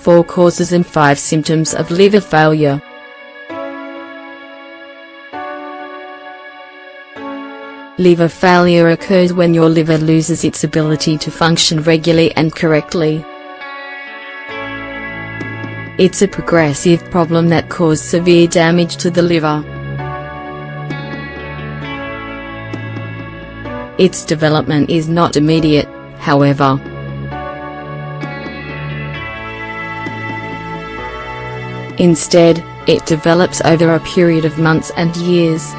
4 causes and 5 symptoms of liver failure. Liver failure occurs when your liver loses its ability to function regularly and correctly. It's a progressive problem that causes severe damage to the liver. Its development is not immediate, however. Instead, it develops over a period of months and years.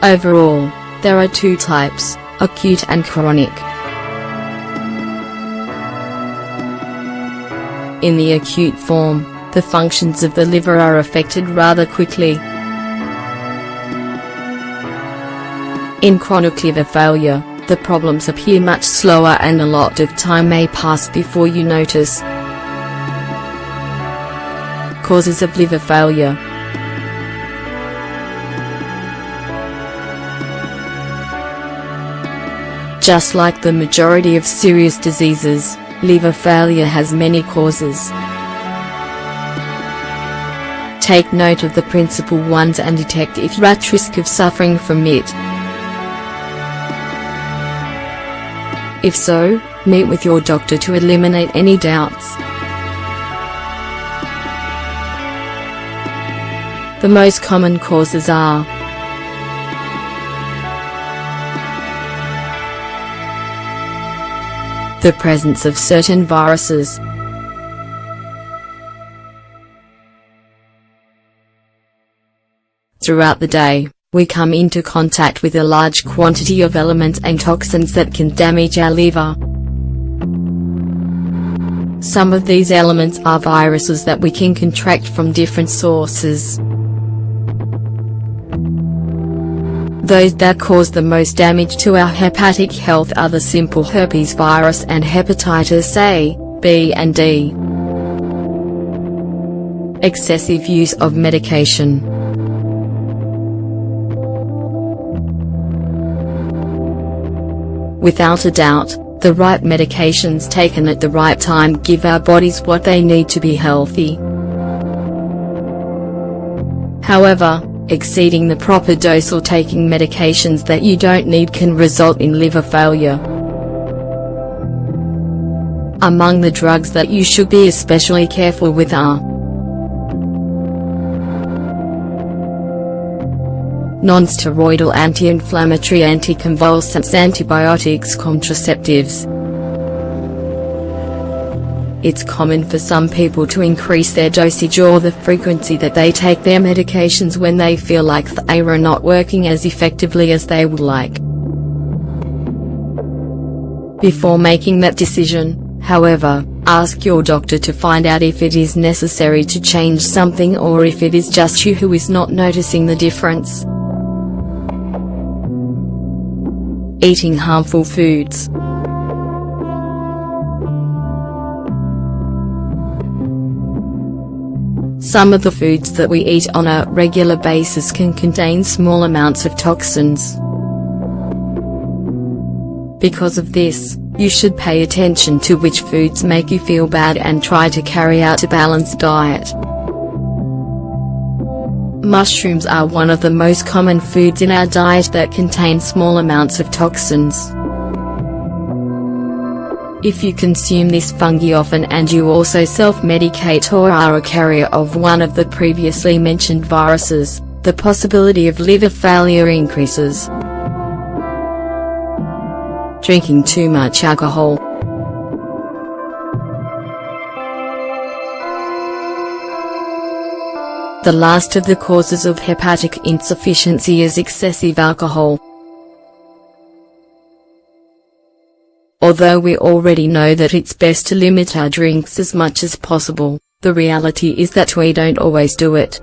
Overall, there are 2 types, acute and chronic. In the acute form, the functions of the liver are affected rather quickly. In chronic liver failure, the problems appear much slower and a lot of time may pass before you notice. Causes of liver failure. Just like the majority of serious diseases, liver failure has many causes. Take note of the principal ones and detect if you're at risk of suffering from it. If so, meet with your doctor to eliminate any doubts. The most common causes are the presence of certain viruses. Throughout the day, we come into contact with a large quantity of elements and toxins that can damage our liver. Some of these elements are viruses that we can contract from different sources. Those that cause the most damage to our hepatic health are the simple herpes virus and hepatitis A, B and D. Excessive use of medication. Without a doubt, the right medications taken at the right time give our bodies what they need to be healthy. However, exceeding the proper dose or taking medications that you don't need can result in liver failure. Among the drugs that you should be especially careful with are non-steroidal anti-inflammatory, anticonvulsants, antibiotics, contraceptives. It's common for some people to increase their dosage or the frequency that they take their medications when they feel like they are not working as effectively as they would like. Before making that decision, however, ask your doctor to find out if it is necessary to change something or if it is just you who is not noticing the difference. Eating harmful foods. Some of the foods that we eat on a regular basis can contain small amounts of toxins. Because of this, you should pay attention to which foods make you feel bad and try to carry out a balanced diet. Mushrooms are one of the most common foods in our diet that contain small amounts of toxins. If you consume this fungi often and you also self-medicate or are a carrier of one of the previously mentioned viruses, the possibility of liver failure increases. Drinking too much alcohol. The last of the causes of hepatic insufficiency is excessive alcohol. Although we already know that it's best to limit our drinks as much as possible, the reality is that we don't always do it.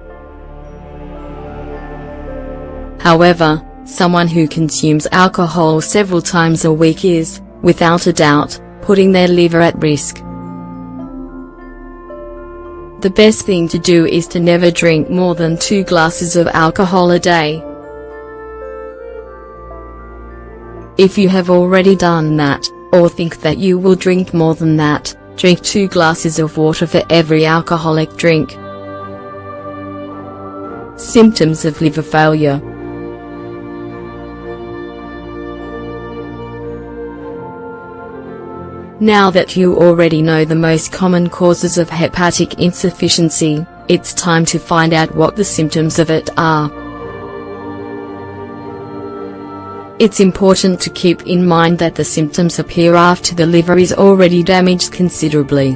However, someone who consumes alcohol several times a week is, without a doubt, putting their liver at risk. The best thing to do is to never drink more than 2 glasses of alcohol a day. If you have already done that, or think that you will drink more than that. Drink 2 glasses of water for every alcoholic drink. Symptoms of liver failure. Now that you already know the most common causes of hepatic insufficiency, it's time to find out what the symptoms of it are. It's important to keep in mind that the symptoms appear after the liver is already damaged considerably.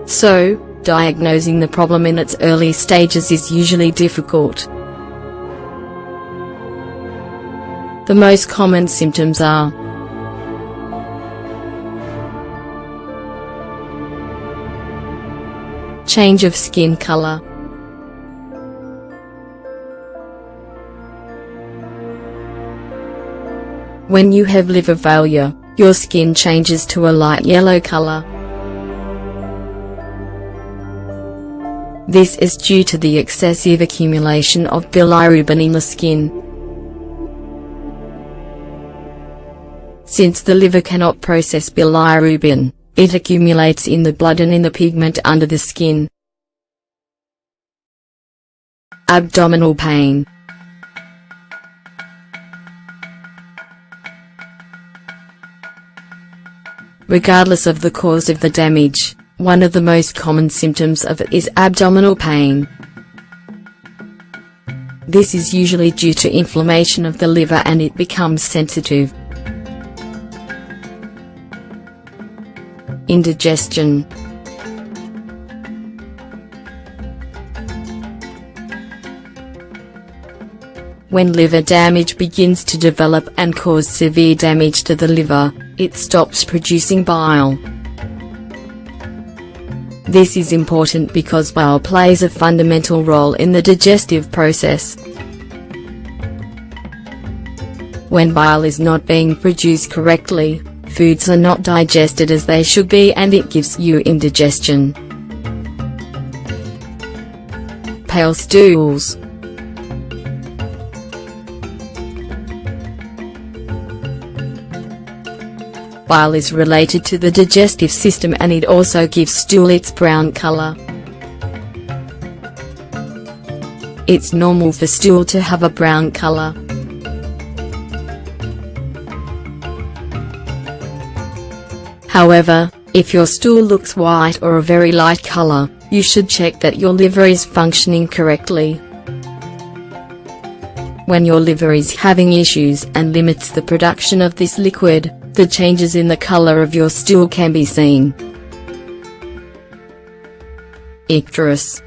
So, diagnosing the problem in its early stages is usually difficult. The most common symptoms are change of skin color, when you have liver failure, your skin changes to a light yellow color. This is due to the excessive accumulation of bilirubin in the skin. Since the liver cannot process bilirubin, it accumulates in the blood and in the pigment under the skin. Abdominal pain. Regardless of the cause of the damage, one of the most common symptoms of it is abdominal pain. This is usually due to inflammation of the liver and it becomes sensitive. Indigestion. When liver damage begins to develop and cause severe damage to the liver, it stops producing bile. This is important because bile plays a fundamental role in the digestive process. When bile is not being produced correctly, foods are not digested as they should be and it gives you indigestion. Pale stools. Bile is related to the digestive system and it also gives stool its brown color. It's normal for stool to have a brown color. However, if your stool looks white or a very light color, you should check that your liver is functioning correctly. When your liver is having issues and limits the production of this liquid, the changes in the color of your stool can be seen. Icterus.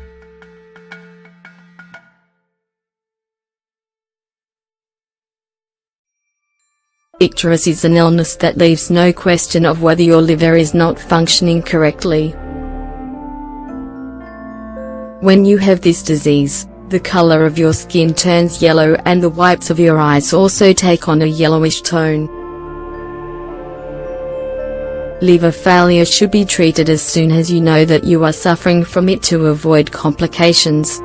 Icterus is an illness that leaves no question of whether your liver is not functioning correctly. When you have this disease, the color of your skin turns yellow and the whites of your eyes also take on a yellowish tone. Liver failure should be treated as soon as you know that you are suffering from it to avoid complications.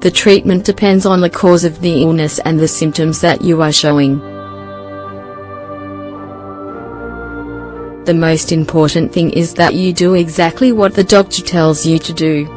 The treatment depends on the cause of the illness and the symptoms that you are showing. The most important thing is that you do exactly what the doctor tells you to do.